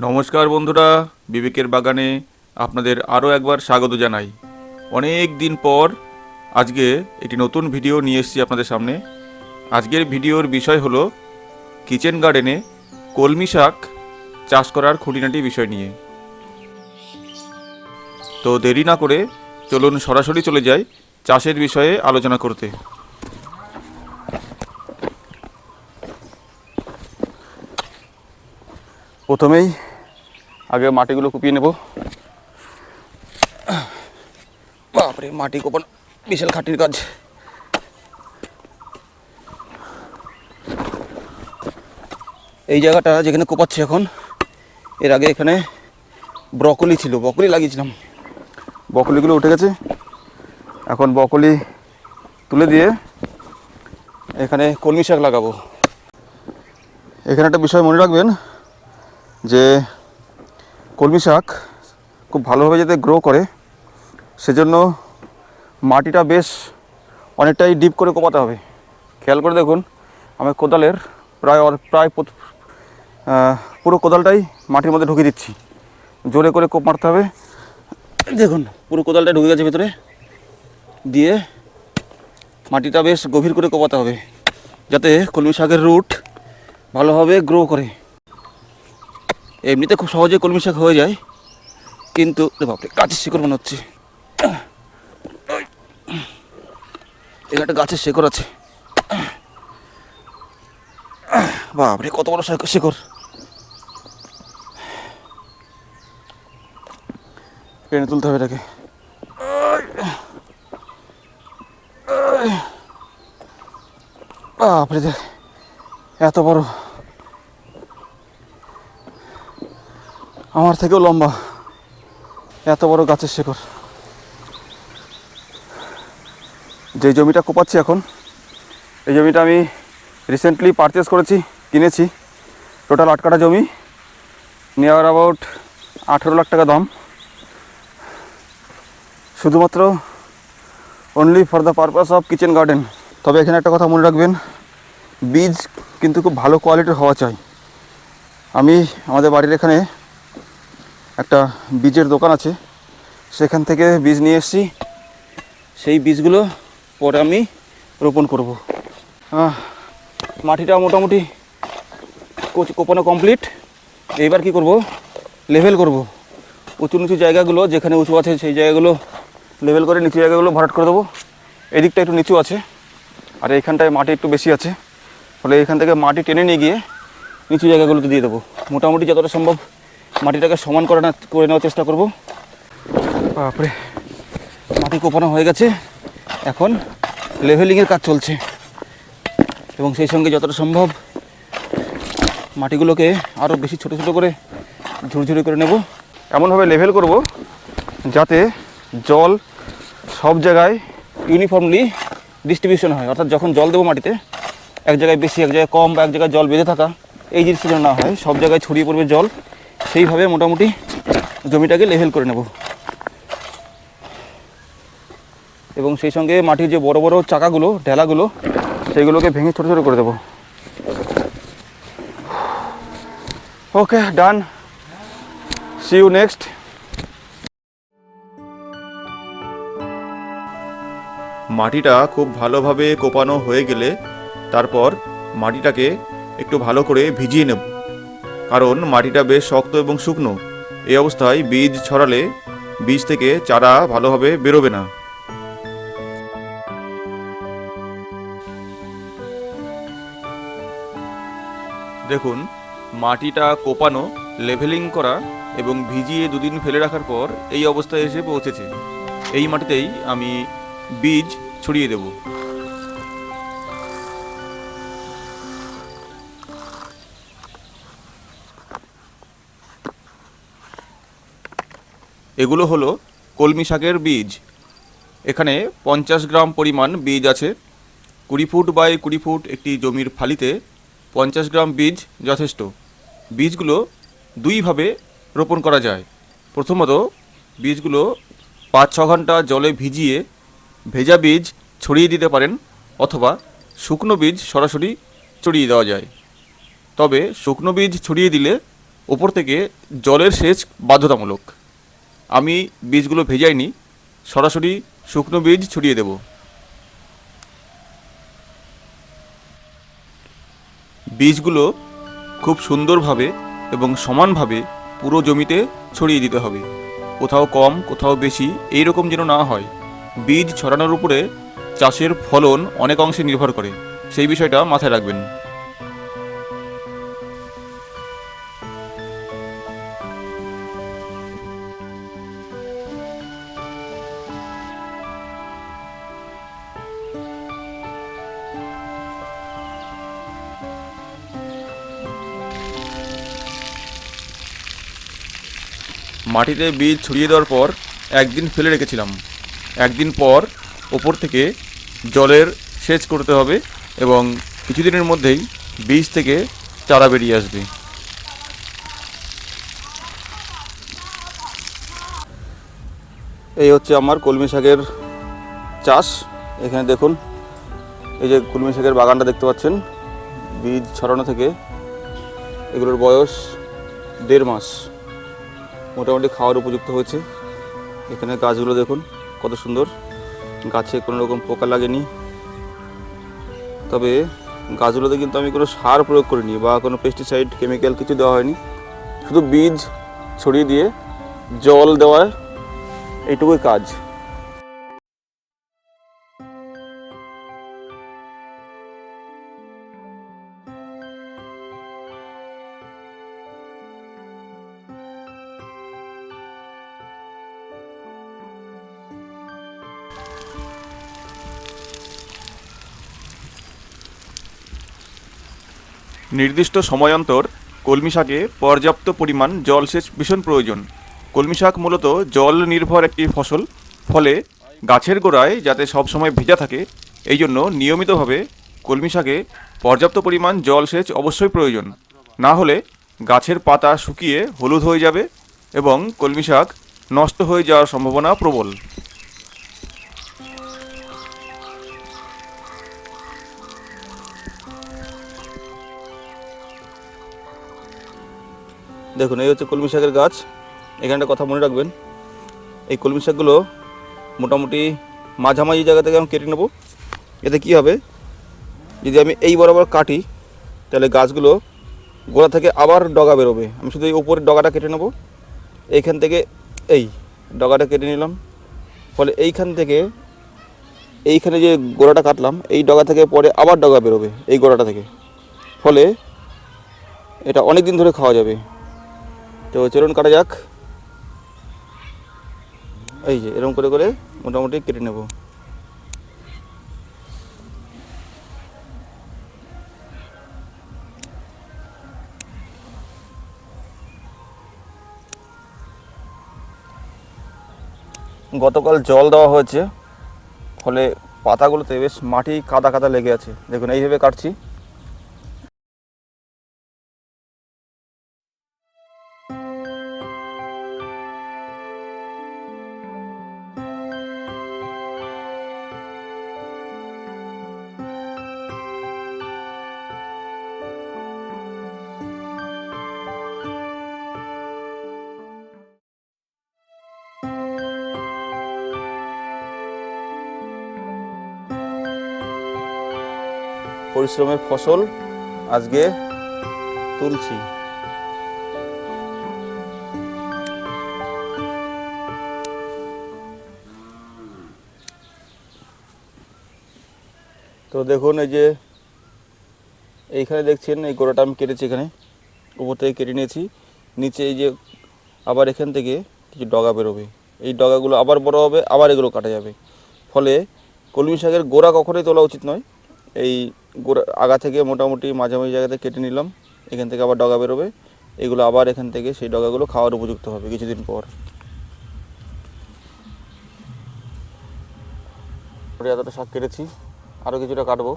নমস্কার বন্ধুরা, বিবেকের বাগানে আপনাদের আরও একবার স্বাগত জানাই। অনেক দিন পর আজকে একটি নতুন ভিডিও নিয়ে এসেছি আপনাদের সামনে। আজকের ভিডিওর বিষয় হলো কিচেন গার্ডেনে কলমি শাক চাষ করার খুঁটিনাটি বিষয় নিয়ে। তো দেরি না করে চলুন সরাসরি চলে যাই চাষের বিষয়ে আলোচনা করতে। প্রথমেই আগে মাটিগুলো কুপিয়ে নেব। বাপরে, মাটি কোপানো বিশাল খাটির কাজ। এই জায়গাটা যেখানে কোপাচ্ছি এখন, এর আগে এখানে ব্রকলি ছিল, ব্রকলি লাগিয়েছিলাম। ব্রকলিগুলো উঠে গেছে, এখন ব্রকলি তুলে দিয়ে এখানে কলমি শাক লাগাবো। এখানে একটা বিষয় মনে রাখবেন যে কলমি শাক খুব ভালোভাবে যাতে গ্রো করে সেজন্য মাটিটা বেশ অনেকটাই ডিপ করে কোপাতে হবে। খেয়াল করে দেখুন, আমি কোদালের প্রায় পুরো কোদালটাই মাটির মধ্যে ঢুকিয়ে দিচ্ছি। জোরে করে কোপ মারতে হবে। দেখুন, পুরো কোদালটা ঢুকে গেছে ভেতরে, দিয়ে মাটিটা বেশ গভীর করে কোপাতে হবে যাতে কলমি শাকের রুট ভালোভাবে গ্রো করে। এমনিতে খুব সহজে কলমি শাক হয়ে যায়, কিন্তু বাপরে গাছের শিকড় মনে হচ্ছে। এখানে একটা গাছের শিকড় আছে, বাপরে কত বড় শিকড়। টেনে তুলতে হবে এটাকে। বাপরে দেখ, এত বড়, আমার থেকেও লম্বা এত বড় গাছের শিকড়। যে জমিটা কোপাচ্ছি এখন, এই জমিটা আমি রিসেন্টলি পারচেস করেছি, কিনেছি। টোটাল 8 কাঠা জমি, নিয়ার অ্যাবাউট 18 লাখ টাকা দাম, শুধুমাত্র only for the purpose of kitchen garden. তবে এখানে একটা কথা মনে রাখবেন, বীজ কিন্তু খুব ভালো কোয়ালিটির হওয়া চাই। আমি আমাদের বাড়ির এখানে একটা বীজের দোকান আছে, সেখান থেকে বীজ নিয়ে এসেছি। সেই বীজগুলো পরে আমি রোপণ করব। মাটিটা মোটামুটি কোপানো কমপ্লিট। এইবার কি করব, লেভেল করব। উঁচু নিচু জায়গাগুলো যেখানে উঁচু আছে সেই জায়গাগুলো লেভেল করে নিচু জায়গাগুলো ভরাট করে দেবো। এদিকটা একটু নিচু আছে আর এইখানটায় মাটি একটু বেশি আছে, ফলে এখান থেকে মাটি টেনে নিয়ে গিয়ে নিচু জায়গাগুলোতে দিয়ে দেবো। মোটামুটি যতটা সম্ভব মাটিটাকে সমান করে নেওয়ার চেষ্টা করব। তারপরে মাটি কোপানো হয়ে গেছে, এখন লেভেলিংয়ের কাজ চলছে এবং সেই সঙ্গে যতটা সম্ভব মাটিগুলোকে আরও বেশি ছোটো ছোটো করে ঝুরঝুরি করে নেব। এমনভাবে লেভেল করব যাতে জল সব জায়গায় ইউনিফর্মলি ডিস্ট্রিবিউশন হয়। অর্থাৎ যখন জল দেবো মাটিতে, এক জায়গায় বেশি এক জায়গায় কম বা এক জায়গায় জল বেঁধে থাকা, এই জিনিসটা যেন না হয়, সব জায়গায় ছড়িয়ে পড়বে জল। সেইভাবে মোটামুটি জমিটাকে লেভেল করে নেব এবং সেই সঙ্গে মাটির যে বড় বড় চাকাগুলো, ঢেলাগুলো, সেইগুলোকে ভেঙে ছোটো ছোটো করে দেবো। ওকে, ডান, সি ইউ নেক্সট। মাটিটা খুব ভালোভাবে কোপানো হয়ে গেলে তারপর মাটিটাকে একটু ভালো করে ভিজিয়ে নেব, কারণ মাটিটা বেশ শক্ত এবং শুকনো। এই অবস্থায় বীজ ছড়ালে বীজ থেকে চারা ভালোভাবে বেরোবে না। দেখুন, মাটিটা কোপানো, লেভেলিং করা এবং ভিজিয়ে 2 দিন ফেলে রাখার পর এই অবস্থায় এসে পৌঁছেছে। এই মাটিতেই আমি বীজ ছড়িয়ে দেব। এগুলো হলো কলমি শাকের বীজ। এখানে 50 গ্রাম পরিমাণ বীজ আছে। 20 ফুট বাই 20 ফুট একটি জমির ফালিতে 50 গ্রাম বীজ যথেষ্ট। বীজগুলো দুইভাবে রোপণ করা যায়। প্রথমত, বীজগুলো 5-6 ঘন্টা জলে ভিজিয়ে ভেজা বীজ ছড়িয়ে দিতে পারেন, অথবা শুকনো বীজ সরাসরি ছড়িয়ে দেওয়া যায়। তবে শুকনো বীজ ছড়িয়ে দিলে ওপর থেকে জলের সেচ বাধ্যতামূলক। আমি বীজগুলো ভেজাইনি, সরাসরি শুকনো বীজ ছড়িয়ে দেব। বীজগুলো খুব সুন্দরভাবে এবং সমানভাবে পুরো জমিতে ছড়িয়ে দিতে হবে। কোথাও কম, কোথাও বেশি, এই রকম যেন না হয়। বীজ ছড়ানোর উপরে চাষের ফলন অনেক অংশে নির্ভর করে, সেই বিষয়টা মাথায় রাখবেন। মাটিতে বীজ ছড়িয়ে দেওয়ার পর একদিন ফেলে রেখেছিলাম। একদিন পর ওপর থেকে জলের সেচ করতে হবে এবং কিছুদিনের মধ্যেই বীজ থেকে চারা বেরিয়ে আসবে। এই হচ্ছে আমার কলমি শাকের চাষ। এখানে দেখুন, এই যে কলমি শাকের বাগানটা দেখতে পাচ্ছেন, বীজ ছড়ানো থেকে এগুলোর বয়স 1.5 মাস, মোটামুটি খাওয়ার উপযুক্ত হয়েছে। এখানে গাছগুলো দেখুন কত সুন্দর, গাছে কোনো রকম পোকা লাগেনি। তবে গাছগুলোতে কিন্তু আমি কোনো সার প্রয়োগ করিনি বা কোনো পেস্টিসাইড, কেমিক্যাল কিছু দেওয়া হয়নি। শুধু বীজ ছড়িয়ে দিয়ে জল দেওয়ার এইটুকুই কাজ। নির্দিষ্ট সময়ান্তর কলমি শাকে পর্যাপ্ত পরিমাণ জলসেচ ভীষণ প্রয়োজন। কলমি শাক মূলত জল নির্ভর একটি ফসল, ফলে গাছের গোড়ায় যাতে সবসময় ভেজা থাকে, এই জন্য নিয়মিতভাবে কলমি শাকে পর্যাপ্ত পরিমাণ জলসেচ অবশ্যই প্রয়োজন। না হলে গাছের পাতা শুকিয়ে হলুদ হয়ে যাবে এবং কলমি শাক নষ্ট হয়ে যাওয়ার সম্ভাবনা প্রবল। দেখুন, এই হচ্ছে কলমি শাকের গাছ। এখানটা কথা মনে রাখবেন, এই কলমি শাকগুলো মোটামুটি মাঝামাঝি জায়গা থেকে আমি কেটে নেব। এতে কী হবে, যদি আমি এই বরাবর কাটি তাহলে গাছগুলো গোড়া থেকে আবার ডগা বেরোবে। আমি শুধু এই উপরের ডগাটা কেটে নেব। এইখান থেকে এই ডগাটা কেটে নিলাম, ফলে এইখান থেকে এইখানে যে গোড়াটা কাটলাম, এই ডগা থেকে পরে আবার ডগা বেরোবে এই গোড়াটা থেকে, ফলে এটা অনেক দিন ধরে খাওয়া যাবে। তো চলুন কাটা যাক। এই যে এরকম করে করে মোটামুটি কেটে নেব। গতকাল জল দেওয়া হয়েছে, ফলে পাতাগুলোতে বেশ মাটি কাদা কাদা লেগে আছে। দেখুন এইভাবে কাটছি। পরিশ্রমের ফসল আজকে তুলছি। তো দেখুন, এই যে এইখানে দেখছেন এই গোড়াটা আমি কেটেছি, এখানে উপর থেকে কেটে নিয়েছি। নিচে এই যে আবার এখান থেকে কিছু ডগা বেরোবে, এই ডগাগুলো আবার বড় হবে, আবার এগুলো কাটা যাবে। ফলে কলমি শাকের গোড়া কখনোই তোলা উচিত নয়। এই গোড়া আগা থেকে মোটামুটি মাঝামাঝি জায়গাতে কেটে নিলাম, এখান থেকে আবার ডগা বেরোবে, এগুলো আবার এখান থেকে সেই ডগাগুলো খাওয়ার উপযুক্ত হবে কিছুদিন পর। এতটা শাক কেটেছি, আরও কিছুটা কাটবো।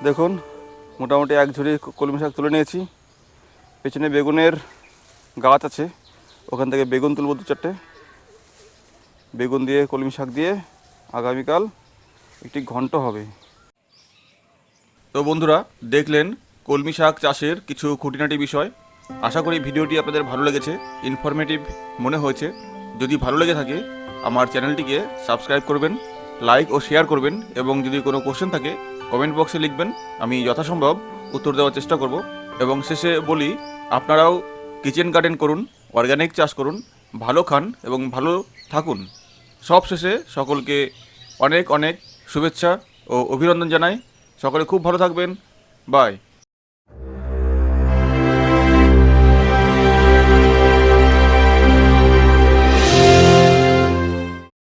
দেখুন মোটামুটি এক ঝুড়ি কলমি শাক তুলে নিয়েছি। পেছনে বেগুনের গাছ আছে, ওখান থেকে বেগুন তুলব 2-4টে। বেগুন দিয়ে কলমি শাক দিয়ে আগামীকাল একটি ঘন্ট হবে। তো বন্ধুরা, দেখলেন কলমি শাক চাষের কিছু খুঁটিনাটি বিষয়। আশা করি ভিডিওটি আপনাদের ভালো লেগেছে, ইনফরমেটিভ মনে হয়েছে। যদি ভালো লেগে থাকে আমার চ্যানেলটিকে সাবস্ক্রাইব করবেন, লাইক ও শেয়ার করবেন, এবং যদি কোনো কোশ্চেন থাকে কমেন্ট বক্সে লিখবেন, আমি যথাসম্ভব উত্তর দেওয়ার চেষ্টা করব। এবং শেষে বলি, আপনারাও কিচেন গার্ডেন করুন, অর্গানিক চাষ করুন, ভালো খান এবং ভালো থাকুন। সব শেষে সকলকে অনেক অনেক শুভেচ্ছা ও অভিনন্দন জানাই। সকলে খুব ভালো থাকবেন। বাই।